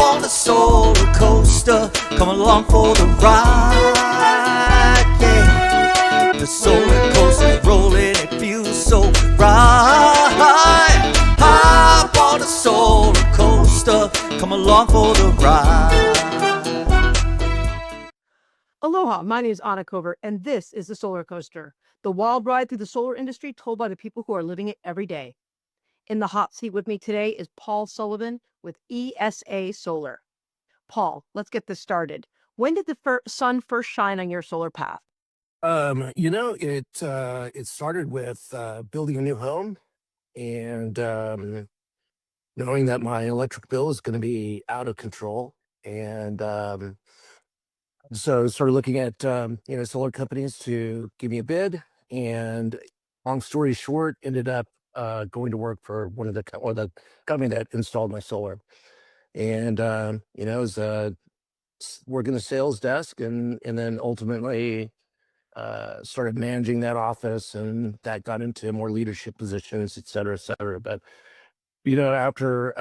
on the solar coaster, come along for the ride, yeah. The solar coaster's rolling, it feels so right. Hop on the solar coaster, come along for the ride. Aloha, my name is Anna Cover, and this is the Solar Coaster, the wild ride through the solar industry told by the people who are living it every day. In the hot seat with me today is Paul Sullivan with ESA Solar. Paul, let's get this started. When did the sun first shine on your solar path? It started with building a new home and knowing that my electric bill is going to be out of control, and so started looking at solar companies to give me a bid. And long story short, ended up going to work for the company that installed my solar, and was working the sales desk, and then ultimately started managing that office, and that got into more leadership positions, et cetera, et cetera. But, after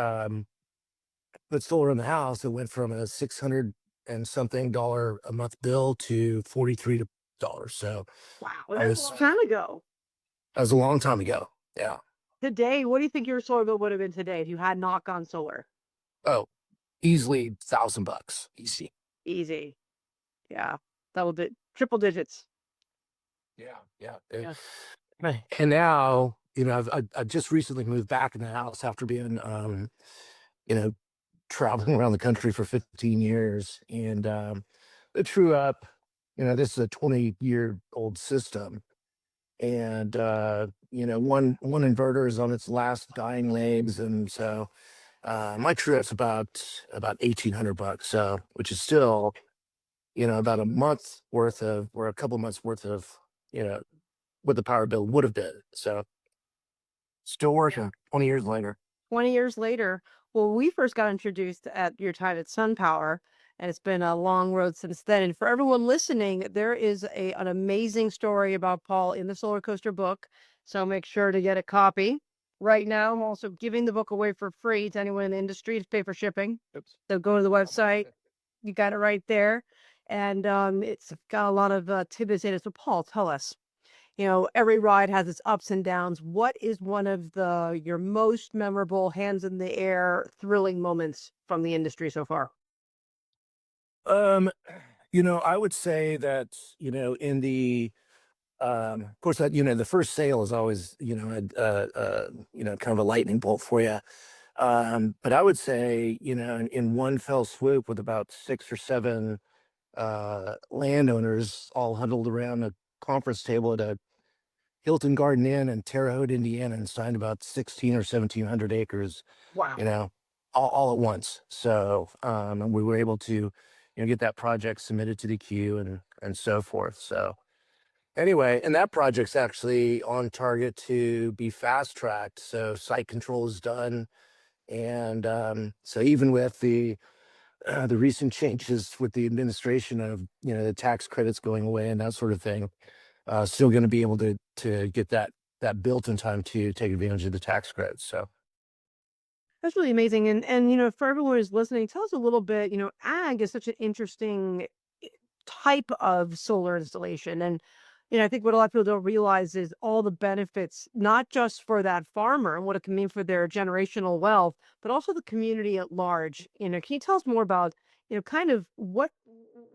put solar in the house, it went from a 600 and something dollar a month bill to $43. So Wow, I that's a was, long time ago. that was a long time ago. Yeah. Today, what do you think your solar bill would have been today if you had not gone solar? Oh, easily $1,000. Easy. Easy. Yeah, triple digits. Yeah. Yeah. And now, I've just recently moved back in the house after being, you know, traveling around the country for 15 years. And the true up, this is a 20-year-old system. And, one inverter is on its last dying legs. And so my true up's about $1,800. So, which is still, about a month's worth of, or a couple months worth of, you know, what the power bill would have been. So still working 20 years later. 20 years later, well, we first got introduced at your time at SunPower, and it's been a long road since then. And for everyone listening, there is an amazing story about Paul in the Solar Coaster book. So make sure to get a copy. Right now, I'm also giving the book away for free to anyone in the industry to pay for shipping. Oops. So go to the website. You got it right there. And it's got a lot of tidbits in it. So Paul, tell us, every ride has its ups and downs. What is one of your most memorable hands in the air, thrilling moments from the industry so far? Um, I would say that, in the, of course, that, the first sale is always, kind of a lightning bolt for you. But I would say, in one fell swoop with about 6 or 7 landowners all huddled around a conference table at a Hilton Garden Inn in Terre Haute, Indiana, and signed about 16 or 1700 acres, Wow. you know, all at once. So and we were able to, get that project submitted to the queue and so forth. So anyway, and that project's actually on target to be fast tracked. So site control is done, and so even with the recent changes with the administration of the tax credits going away and that sort of thing, still going to be able to get that built in time to take advantage of the tax credits. So That's really amazing. And for everyone who's listening, tell us a little bit, ag is such an interesting type of solar installation. And I think what a lot of people don't realize is all the benefits, not just for that farmer and what it can mean for their generational wealth, but also the community at large. Can you tell us more about, kind of what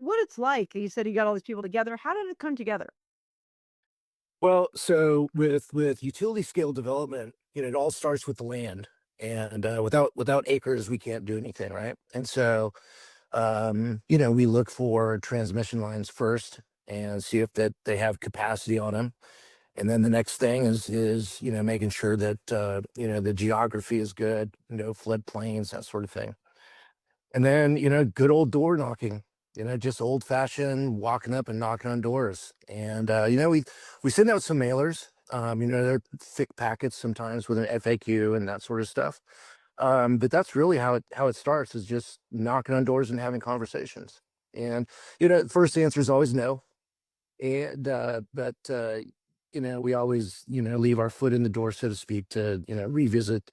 it's like? You said you got all these people together. How did it come together? well, so with utility scale development, it all starts with the land, and without acres, we can't do anything, right? And so we look for transmission lines first and see if that they have capacity on them. And then the next thing is making sure that the geography is good, floodplains, that sort of thing. And then good old door knocking, just old fashioned walking up and knocking on doors. And we send out some mailers. They're thick packets sometimes with an FAQ and that sort of stuff. But that's really how it starts, is just knocking on doors and having conversations. And the first answer is always no. And but we always leave our foot in the door, so to speak, to revisit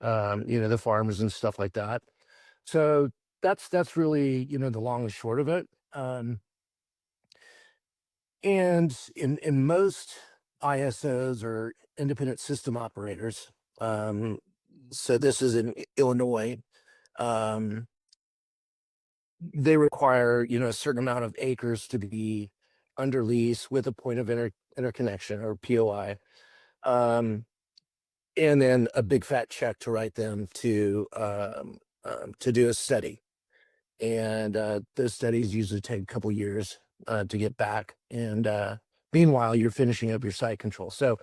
the farmers and stuff like that. So that's really, the long and short of it. And in most ISOs or independent system operators, um, so this is in Illinois, um, they require, a certain amount of acres to be under lease with a point of interconnection or POI. Um, and then a big fat check to write them to do a study. And those studies usually take a couple years to get back. And meanwhile, you're finishing up your site control. So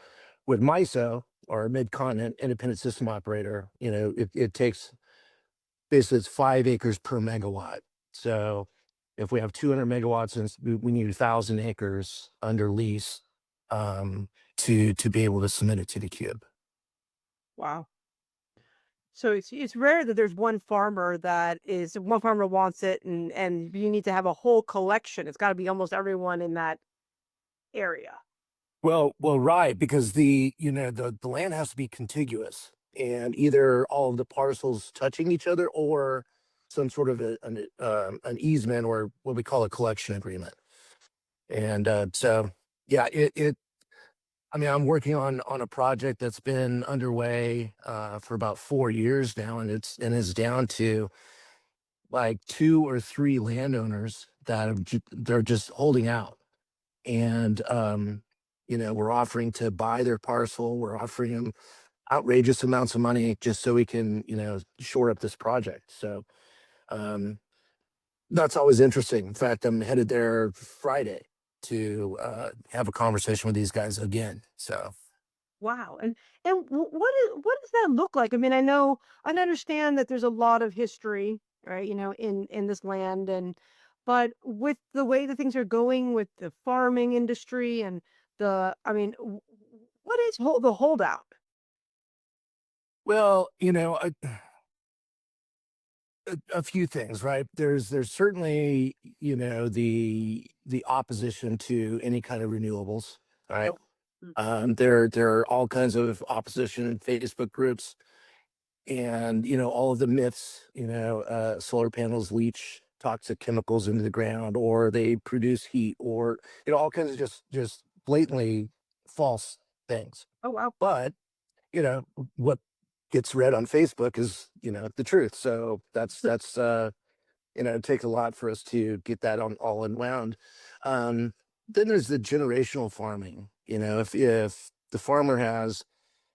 with MISO or mid-continent independent system operator, it takes basically it's 5 acres per megawatt. So if we have 200 megawatts, and we need 1,000 acres under lease to be able to submit it to the cube. Wow. So it's rare that there's one farmer wants it, and you need to have a whole collection. It's got to be almost everyone in that area. Well, right, because the land has to be contiguous, and either all of the parcels touching each other, or some sort of an easement, or what we call a collection agreement. And so, yeah, I mean, I'm working on a project that's been underway for about 4 years now, and it's down to like 2 or 3 landowners that they're just holding out. And we're offering to buy their parcel. We're offering them outrageous amounts of money just so we can, shore up this project. So um that's always interesting. In fact, I'm headed there Friday to have a conversation with these guys again. So Wow. And what does that look like? I mean, I understand that there's a lot of history, right, in this land, but with the way that things are going with the farming industry and I mean, what is the holdout? well, a few things, right? There's certainly, the opposition to any kind of renewables, right? Yep. Mm. There are all kinds of opposition in Facebook groups, and all of the myths. Solar panels leach toxic chemicals into the ground, or they produce heat, or all kinds of just blatantly false things. Oh, wow. But you know what gets read on Facebook is the truth. So it takes a lot for us to get that on all unwound. Um, then there's the generational farming. If the farmer has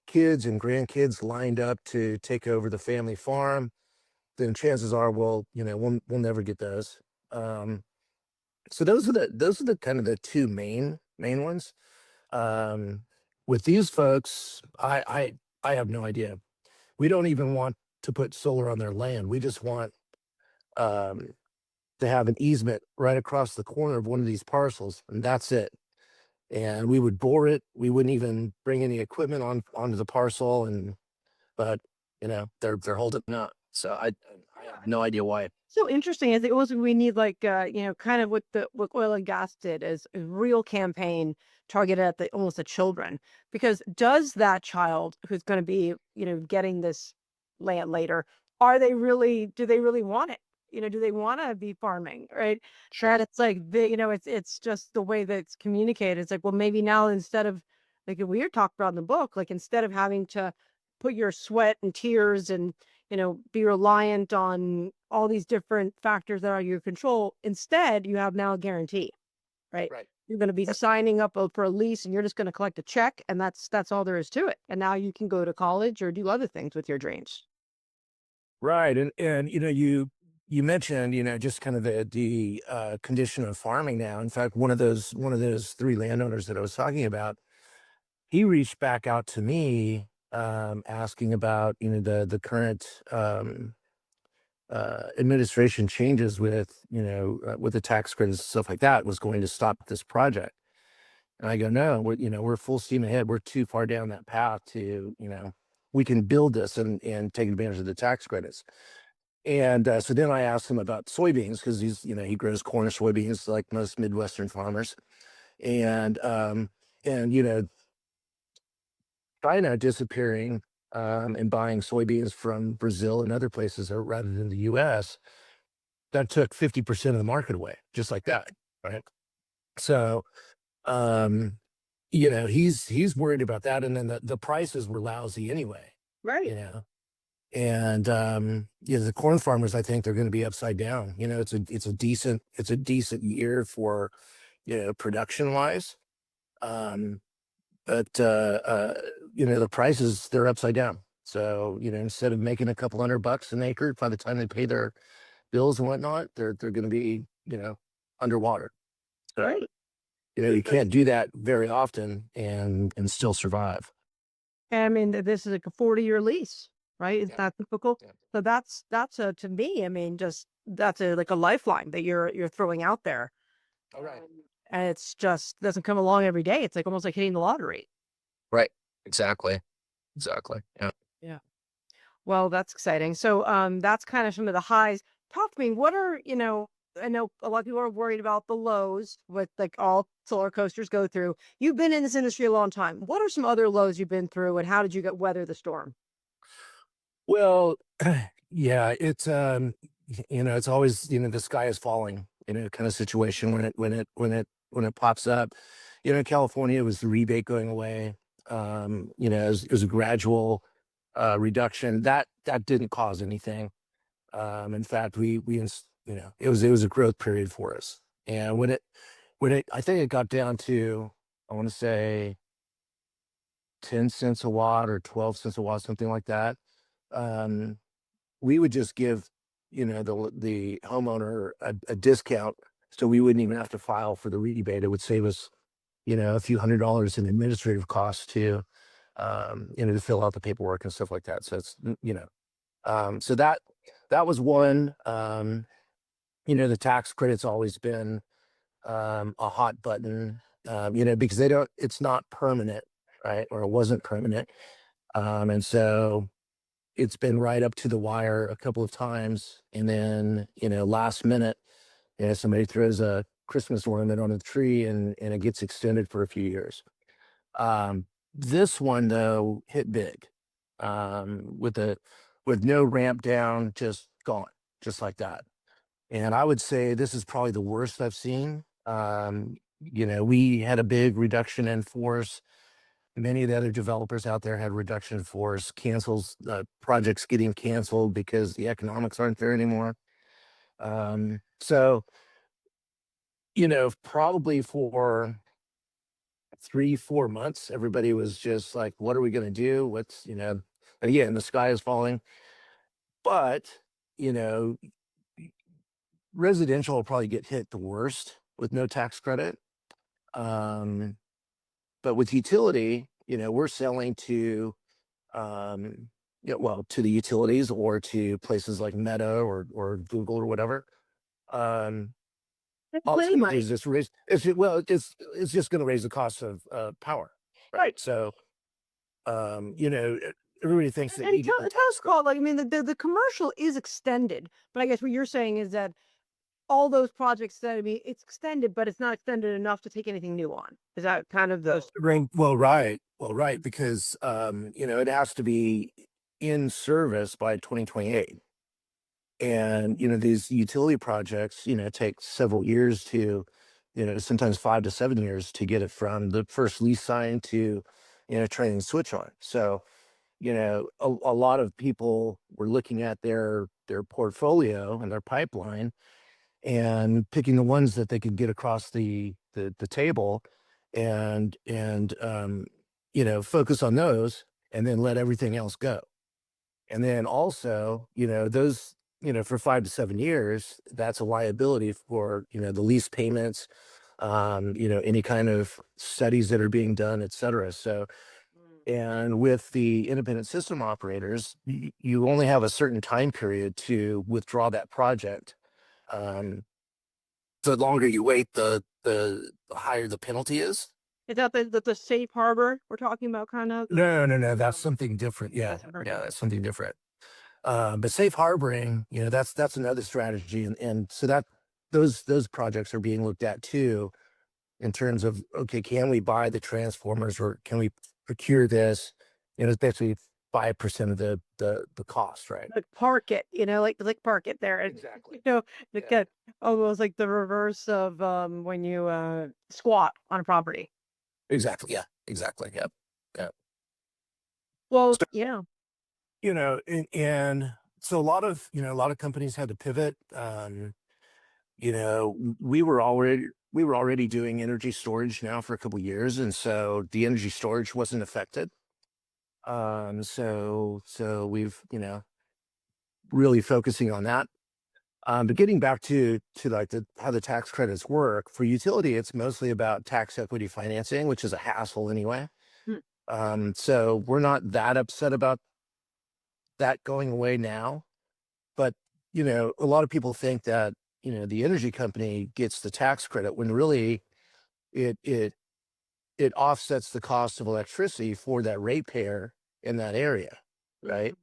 kids and grandkids lined up to take over the family farm, then chances are we'll never get those. Um, so those are the kind of the two main ones. Um, with these folks, I have no idea. We don't even want to put solar on their land. We just want um, to have an easement right across the corner of one of these parcels, and that's it. And we would bore it. We wouldn't even bring any equipment onto the parcel, but they're holding up. So I have no idea why. So interesting. Is it was we need like kind of what oil and gas did is a real campaign targeted at the almost the children, because does that child who's going to be getting this land later, do they really want it? Do they want to be farming, right? Sure. That it's like it's just the way that it's communicated. It's like, well, maybe now, instead of like we were talked about in the book, like instead of having to put your sweat and tears and be reliant on all these different factors that are your control. Instead, you have now a guarantee, right? Right. You're going to be signing up for a lease, and you're just going to collect a check, and that's all there is to it. And now you can go to college or do other things with your dreams. Right. And you mentioned, just kind of the condition of farming now. In fact, one of those 3 landowners that I was talking about, he reached back out to me, asking about the current administration changes with the tax credits and stuff like that was going to stop this project. And I go, no, we're full steam ahead. We're too far down that path to we can build this and take advantage of the tax credits. And so then I asked him about soybeans, because he grows corn and soybeans like most Midwestern farmers. And China disappearing, and buying soybeans from Brazil and other places, rather than the U.S. that took 50% of the market away, just like that, right? So, um, he's worried about that, and then the prices were lousy anyway, Right. you know. And the corn farmers, I think they're going to be upside down. It's a decent year for production wise. Um, but the prices, they're upside down. So instead of making a couple $100 an acre, by the time they pay their bills and whatnot, they're going to be underwater. So Right. you can't do that very often and still survive. And I mean, this is like a 40-year lease, right? It's Yeah. not typical. Yeah. So that's a, to me, I mean, just that's a like a lifeline that you're throwing out there. All right. And it's just doesn't come along every day. It's like almost like hitting the lottery. Right. Exactly. Yeah. Yeah. Well, that's exciting. So that's kind of some of the highs. Talk to me, what are, I know a lot of people are worried about the lows, what like all solar coasters go through. You've been in this industry a long time. What are some other lows you've been through, and how did you weather the storm? Well, yeah, it's always, the sky is falling, kind of situation when it pops up. In California, it was the rebate going away. It was a gradual reduction. That didn't cause anything. In fact, it was a growth period for us. And I think it got down to, I want to say 10 cents a watt or 12 cents a watt, something like that. We would just give, the homeowner a discount, so we wouldn't even have to file for the rebate. It would save us, a few $100s in administrative costs to fill out the paperwork and stuff like that. So it's, so that was one. The tax credit's always been a hot button, because it's not permanent, right? Or it wasn't permanent. And so it's been right up to the wire a couple of times. And then, last minute, somebody throws a Christmas ornament on a tree and it gets extended for a few years. This one though hit big, with no ramp down, just gone, just like that. And I would say this is probably the worst I've seen. We had a big reduction in force. Many of the other developers out there had reduction in force, cancels, projects getting canceled because the economics aren't there anymore. So, probably for 3-4 months, everybody was just like, what are we going to do? Again, the sky is falling. But, you know, residential will probably get hit the worst with no tax credit. But with utility, we're selling to, to the utilities or to places like Meta or Google or whatever. All it's gonna do is just raise. It's just going to raise the cost of power, right? So, everybody thinks that. And tell us, Paul, like, I mean, the commercial is extended, but I guess what you're saying is that all those projects that, I mean, it's extended, but it's not extended enough to take anything new on. Is that kind of the Right, because it has to be in service by 2028. And these utility projects, take several years to, sometimes 5 to 7 years to get it from the first lease sign to, turning the switch on. So, a lot of people were looking at their portfolio and their pipeline and picking the ones that they could get across the table and focus on those and then let everything else go. And then also, those, for 5 to 7 years, that's a liability for, the lease payments, any kind of studies that are being done, et cetera. So, and with the independent system operators, you only have a certain time period to withdraw that project. The longer you wait, the higher the penalty is. is that the safe harbor we're talking about, kind of? No, that's something different. Yeah, that's something different. But safe harboring, that's another strategy, and so that those projects are being looked at too, in terms of, okay, can we buy the transformers or can we procure this? It's basically 5% of the cost, right? Like park it, like park it there. And, Exactly. like Yeah. almost like the reverse of when you squat on a property. Exactly. Yeah. Exactly. Yep. Yeah. Well, So, yeah. and so a lot of companies had to pivot. We were already doing energy storage now for a couple years, and so the energy storage wasn't affected. So we've really focusing on that. But getting back to like how the tax credits work for utility, it's mostly about tax equity financing, which is a hassle anyway. Hmm. So we're not that upset about that going away now. But a lot of people think that the energy company gets the tax credit when really it it it offsets the cost of electricity for that ratepayer in that area, right?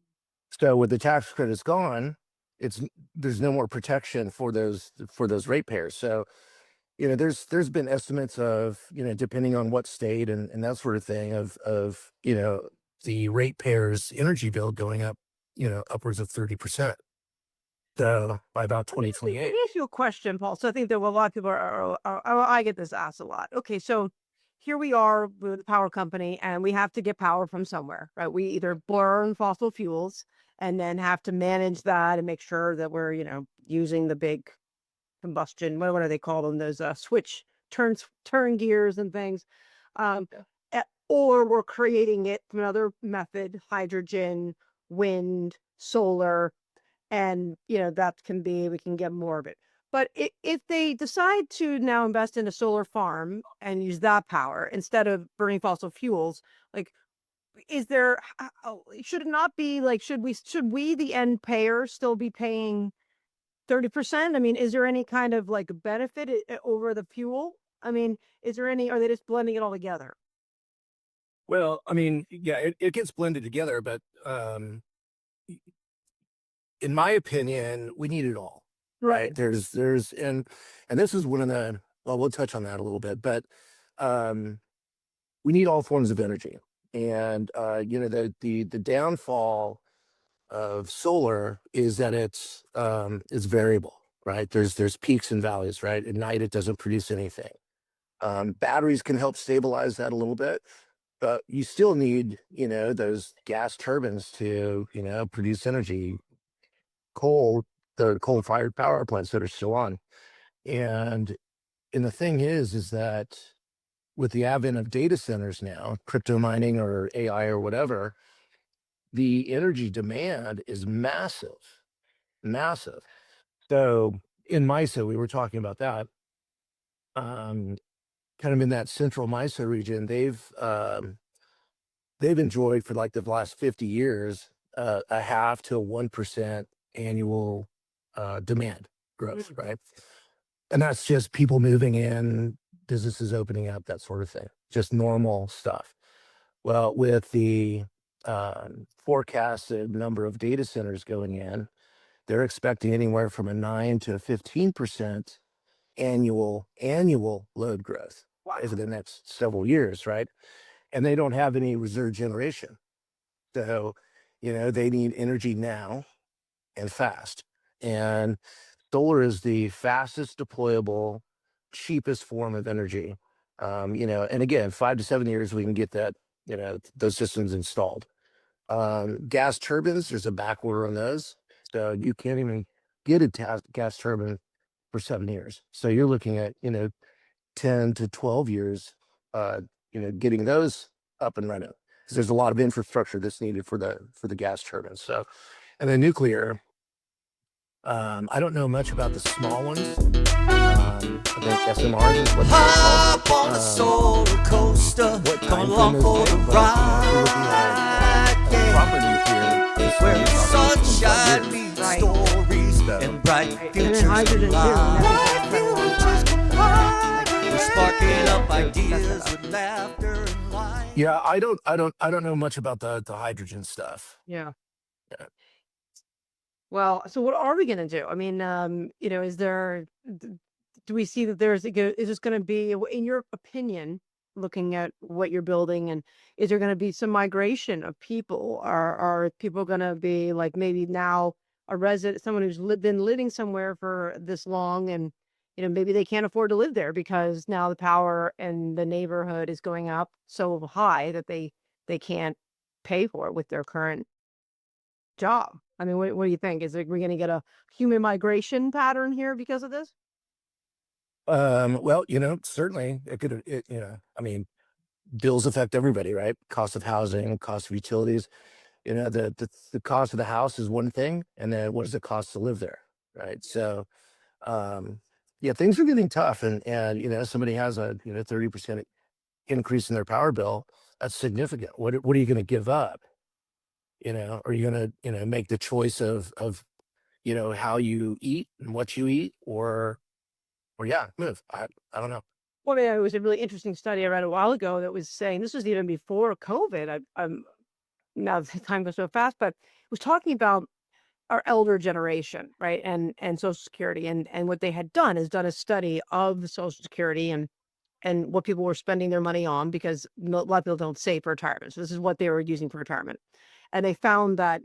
So with the tax credits gone, it's there's no more protection for those ratepayers. So there's been estimates of depending on what state and that sort of thing of the ratepayers energy bill going up upwards of 30%. So by about Let me ask you, let 2028. me ask you a question, Paul. So I think that a lot of people I get this asked a lot. Okay, so here we are with a power company and we have to get power from somewhere, right? We either burn fossil fuels and then have to manage that and make sure that we're, using the big combustion, what do they call them? Those switch turn gears and things. Um, or we're creating it from another method, hydrogen, wind, solar, and that can be we can get more of it. But if they decide to now invest in a solar farm and use that power instead of burning fossil fuels, like is there should it not be like should we the end payer still be paying 30%? I mean, is there any kind of like benefit over the fuel? I mean, is there any, are they just blending it all together? Well, I mean, yeah, it gets blended together, but in my opinion, we need it all. Right. And this is one of the, well, we'll touch on that a little bit, but we need all forms of energy. And the downfall of solar is that it's variable, right? There's peaks and valleys, right? At night it doesn't produce anything. Batteries can help stabilize that a little bit, but you still need, those gas turbines to, produce energy. The coal-fired power plants that are still on. And the thing is that with the advent of data centers now, crypto mining or AI or whatever, the energy demand is massive, massive. So in MISO, we were talking about that. Kind of in that central MISO region, they've enjoyed for like the last 50 years a half to 1% annual demand growth, right? And that's just people moving in, businesses opening up, that sort of thing, just normal stuff. Well, with the forecasted number of data centers going in, they're expecting anywhere from a 9 to 15% annual load growth over the next several years, right? And they don't have any reserve generation. So, they need energy now and fast. And solar is the fastest deployable, cheapest form of energy. And again, 5 to 7 years, we can get those systems installed. Gas turbines, there's a back order on those. So you can't even get a gas turbine for 7 years. So you're looking at, 10 to 12 years, getting those up and running. Because there's a lot of infrastructure that's needed for the gas turbines. So, and then nuclear, I don't know much about the small ones. I think SMRs is what they're Hop called. on the solar coaster, What come time along frame for is the it? But if you're looking ride. at Yeah. proper nuclear, it's Where you're talking sunshine 25 years. meets Right. stories So, and bright And futures then hydrogen too. And collide. that takes quite a long time. We're sparking up So that's ideas about, with laughter and light. yeah, I don't know much about the hydrogen stuff. yeah. Yeah. Well, so what are we going to do? I mean, is there, do we see that is this going to be, in your opinion, looking at what you're building, and is there going to be some migration of people? Are people going to be like maybe now a resident, someone who's been living somewhere for this long, and maybe they can't afford to live there because now the power in the neighborhood is going up so high that they can't pay for it with their current job. I mean, what do you think? Is it we're going to get a human migration pattern here because of this? Well, certainly it could, I mean, bills affect everybody, right? Cost of housing, cost of utilities. The cost of the house is one thing, and then what does it cost to live there, right? So, yeah, things are getting tough, and somebody has a 30% increase in their power bill. That's significant. What are you going to give up? Are you going to make the choice of how you eat and what you eat, or yeah, move. I don't know. Well, I mean, it was a really interesting study I read a while ago that was saying this was even before COVID. I'm now the time goes so fast, but it was talking about our elder generation, right? And Social Security, and what they had done is done a study of the Social Security and what people were spending their money on because a lot of people don't save for retirement. So this is what they were using for retirement, and they found that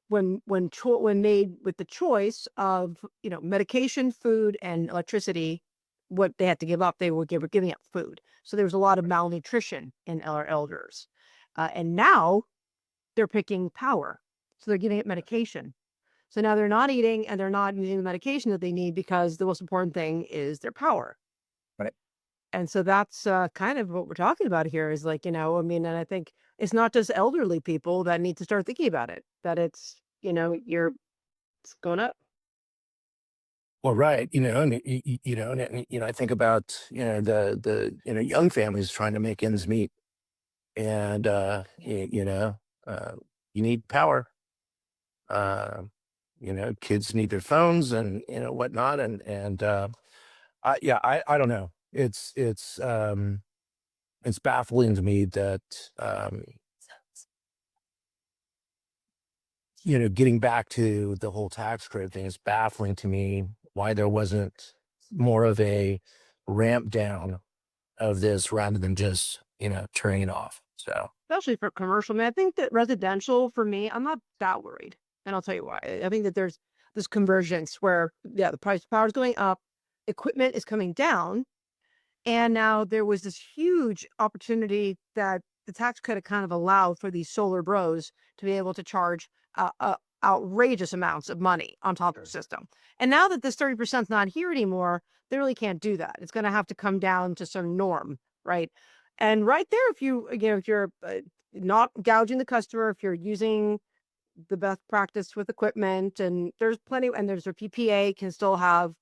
when made with the choice of medication, food, and electricity, what they had to give up, they were giving up food. So there was a lot of malnutrition in our elders, and now they're picking power, so they're giving it medication. So now they're not eating and they're not using the medication that they need because the most important thing is their power. Right. And so that's kind of what we're talking about here is like, I mean, and I think it's not just elderly people that need to start thinking about it, that it's, it's going up. Well, right. And I think about the young families trying to make ends meet, and you need power. Uh, kids need their phones and whatnot, and I don't know. It's baffling to me that getting back to the whole tax credit thing, is baffling to me why there wasn't more of a ramp down of this rather than just turning it off. So Especially for commercial. I mean, I think that residential for me, I'm not that worried. And I'll tell you why. I think that there's this convergence where, yeah, the price of power is going up, equipment is coming down. And now there was this huge opportunity that the tax credit kind of allowed for these solar bros to be able to charge outrageous amounts of money on top of the system. And now that this 30% is not here anymore, they really can't do that. It's going to have to come down to some norm, right? And right there, if you're not gouging the customer, if you're using the best practice with equipment, and there's plenty, and there's a PPA can still have,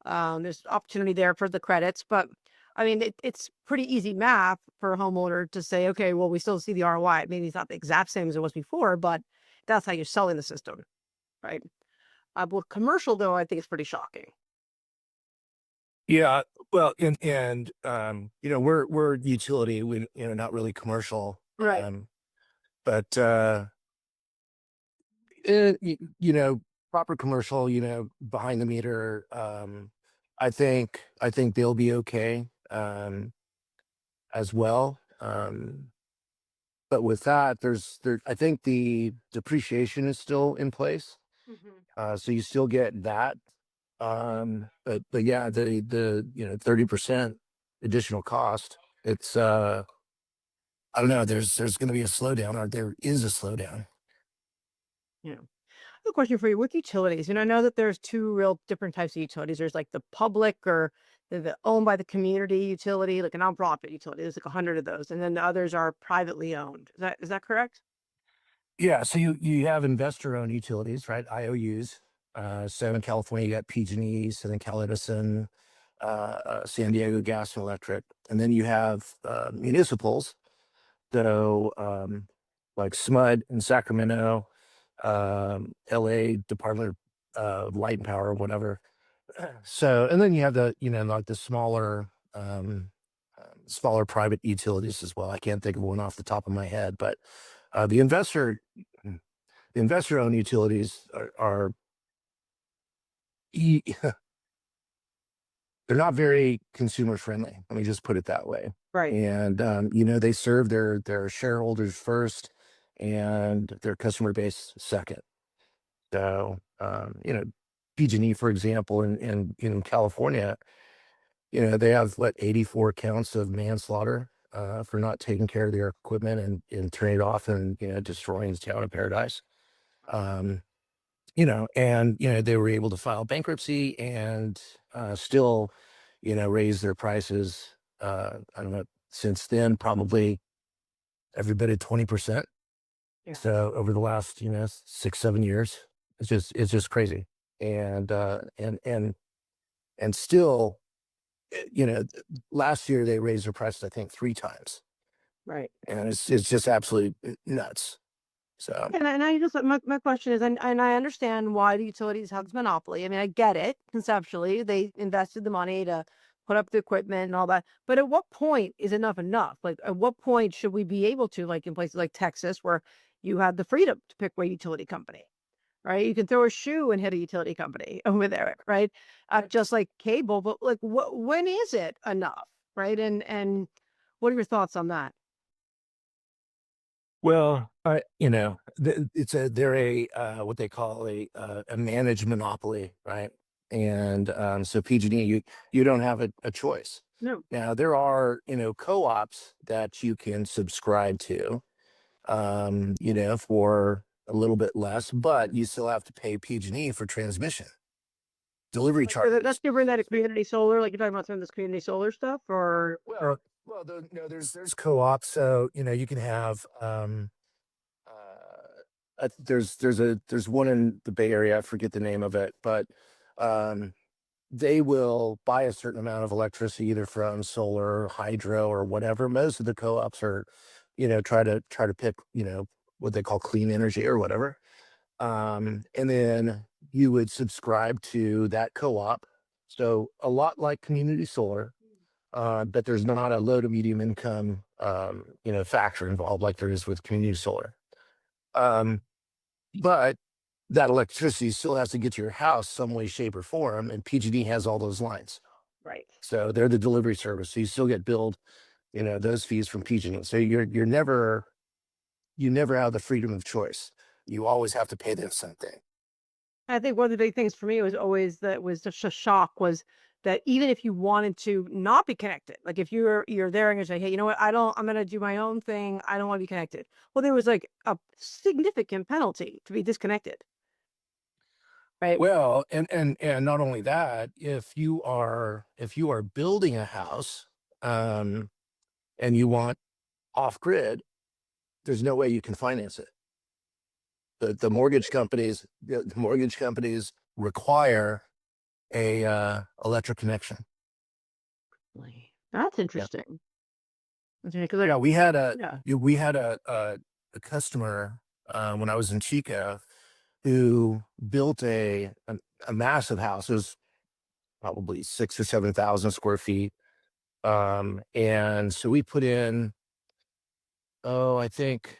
there's opportunity there for the credits, but I mean, it's pretty easy math for a homeowner to say, okay, well, we still see the ROI. Maybe it's not the exact same as it was before, but that's how you're selling the system, right? With commercial, though, I think it's pretty shocking. yeah, well, and we're utility, we not really commercial, Right. but proper commercial, behind the meter. I think they'll be okay as well. But with that, I think the depreciation is still in place, so you still get that. But yeah, the 30% additional cost. It's I don't know. There's going to be a slowdown, or there is a slowdown. Yeah. I have a question for you with utilities. I know that there's two real different types of utilities. There's like the public or the owned by the community utility, like a nonprofit utility. There's like 100 of those, and then the others are privately owned. Is that correct? Yeah, so you have investor-owned utilities, right? IOUs. So in California, you got PG&E, Southern Cal Edison, San Diego Gas and Electric, and then you have municipals. So like SMUD in Sacramento, LA Department of Light and Power, whatever. So, and then you have the like the smaller private utilities as well. I can't think of one off the top of my head, but the investor-owned utilities are they're not very consumer friendly. Let me just put it that way. Right. And they serve their shareholders first and their customer base second. So PG&E, for example, in California, they have 84 counts of manslaughter for not taking care of their equipment and turning it off and destroying the town of paradise. Um, they were able to file bankruptcy and still, raise their prices. I don't know, since then, probably every bit of 20%. Yeah. So over the last, 6, 7 years, it's just crazy. And still, last year they raised their prices, I think 3 times. Right. And it's just absolutely nuts. So And I just my question is, and I understand why the utilities have this monopoly. I mean, I get it conceptually. They invested the money to put up the equipment and all that. But at what point is enough enough? Like, at what point should we be able to, like in places like Texas, where you have the freedom to pick what utility company, right? You can throw a shoe and hit a utility company over there, right? Just like cable. But like, when is it enough, right? And what are your thoughts on that? well, they're a what they call a managed monopoly, right? And so PG&E, you don't have a choice. No. Now there are co-ops that you can subscribe to, for a little bit less, but you still have to pay PG&E for transmission delivery Like, that's charges. different than a community solar, like you're talking about some of this community solar stuff, or There's co-ops, so you can have there's one in the Bay Area. I forget the name of it, but um, they will buy a certain amount of electricity either from solar, hydro, or whatever. Most of the co-ops are, try to pick, what they call clean energy or whatever. And then you would subscribe to that co-op. So a lot like community solar, but there's not a low to medium income, factor involved like there is with community solar. Um, but that electricity still has to get to your house some way, shape, or form, and PG&E has all those lines. right. So they're the delivery service. So you still get billed, those fees from PG&E. So you never have the freedom of choice. You always have to pay them something. I think one of the big things for me was always that was just a shock was that even if you wanted to not be connected, like if you're there and you're saying, hey, you know what, I'm gonna do my own thing. I don't want to be connected. Well, there was like a significant penalty to be disconnected, right? Well, and not only that, if you are building a house, um, and you want off grid, there's no way you can finance it. The mortgage companies require a electric connection. That's Yeah. interesting. Because Yeah, we had a yeah, yeah, we had a customer when I was in Chico who built a massive house. It was probably 6 or 7 thousand square feet. And so we put in, oh, I think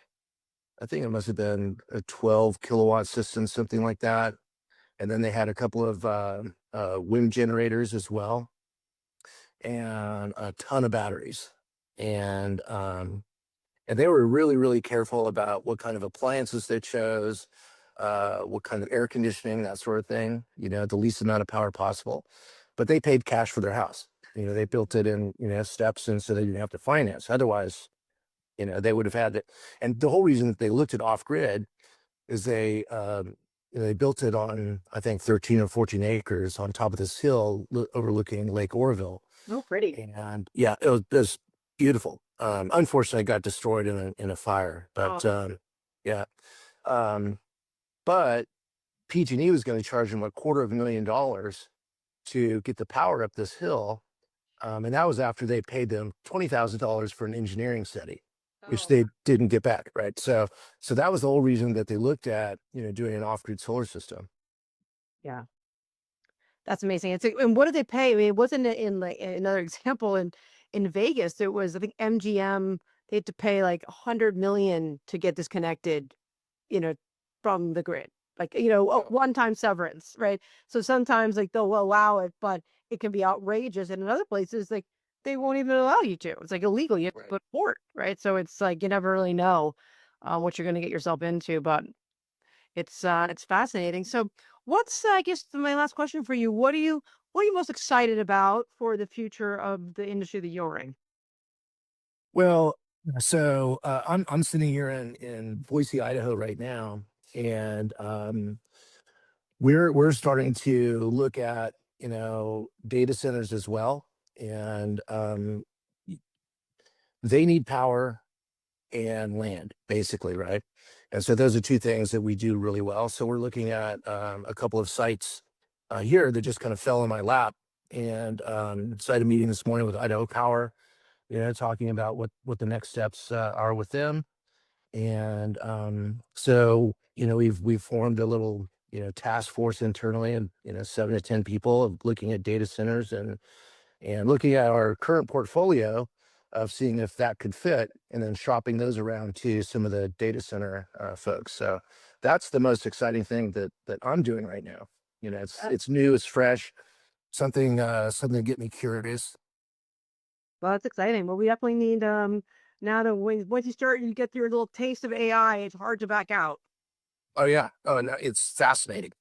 it must have been a 12 kilowatt system, something like that. And then they had a couple of wind generators as well, and a ton of batteries. And they were really, really careful about what kind of appliances they chose, what kind of air conditioning, that sort of thing, the least amount of power possible. But they paid cash for their house. They built it in, steps, and so they didn't have to finance. Otherwise, they would have had it. And the whole reason that they looked at off grid is they built it on, I think, 13 or 14 acres on top of this hill overlooking Lake Oroville. oh, pretty. And yeah, it was beautiful. Unfortunately, it got destroyed in a fire, but Oh, yeah. Um, but PG&E was going to charge them $250,000 to get the power up this hill. And that was after they paid them $20,000 for an engineering study, which oh, they didn't get back. Right. So that was the whole reason that they looked at, doing an off-grid solar system. yeah. That's amazing. And what did they pay? I mean, it wasn't in like another example in Vegas. It was, I think, MGM. They had to pay like 100 million to get disconnected, you know, from the grid. like, one-time severance, right? So sometimes like they'll allow it, but it can be outrageous. And in other places, like they won't even allow you to. It's like illegal. You have to Right. go to court, right? So it's like you never really know what you're going to get yourself into, but it's fascinating. So what's I guess my last question for you? What are you most excited about for the future of the industry that you're in? Well, so I'm sitting here in Boise, Idaho right now, and we're starting to look at data centers as well, and y- they need power and land, basically, right? And so those are two things that we do really well. So we're looking at a couple of sites here that just kind of fell in my lap, and so I had a meeting this morning with Idaho Power, talking about what the next steps are with them. And so we've formed a little task force internally, and 7 to 10 people of looking at data centers and looking at our current portfolio of seeing if that could fit, and then shopping those around to some of the data center folks. So that's the most exciting thing that I'm doing right now. Uh, It's new, it's fresh, something to get me curious. Well, that's exciting. Well, we definitely need now to once you start, you get your little taste of AI. It's hard to back out. Oh yeah. Oh no, it's fascinating.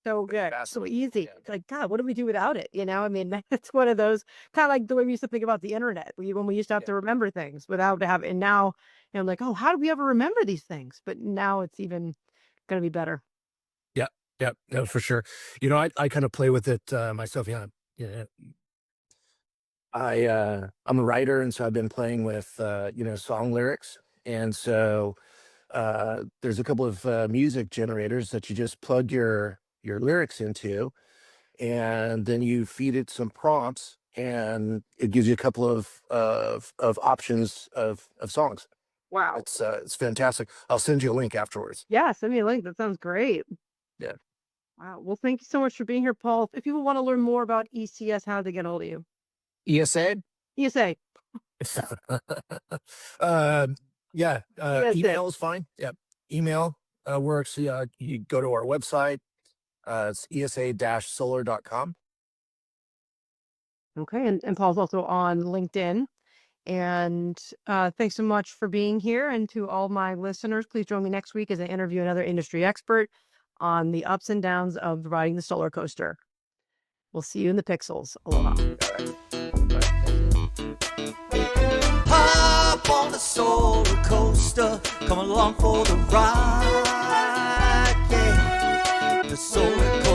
So It's good, so fascinating. easy. Yeah. It's like God, what do we do without it? I mean, it's one of those kind of like the way we used to think about the internet. When we used to have Yeah. to remember things without having, and now like, oh, how do we ever remember these things? But now it's even going to be better. Yeah. Yeah. No, for sure. I kind of play with it myself. Yeah. I'm a writer, and so I've been playing with song lyrics. And so there's a couple of music generators that you just plug your lyrics into, and then you feed it some prompts, and it gives you a couple of options of songs. Wow. It's fantastic. I'll send you a link afterwards. Yeah, send me a link. That sounds great. Yeah. Wow. Well, thank you so much for being here, Paul. If people want to learn more about ECS, how do they get a hold of you? ESA. ESA. uh, yeah. ESA. Email is fine. Yeah. Email works. Yeah. You go to our website. It's esa-solar.com. Okay. And Paul's also on LinkedIn. And thanks so much for being here. And to all my listeners, please join me next week as I interview another industry expert on the ups and downs of riding the solar coaster. We'll see you in the pixels. Aloha. All right. All right. Hop on the solar coaster, come along for the ride. Yeah, the solar coaster.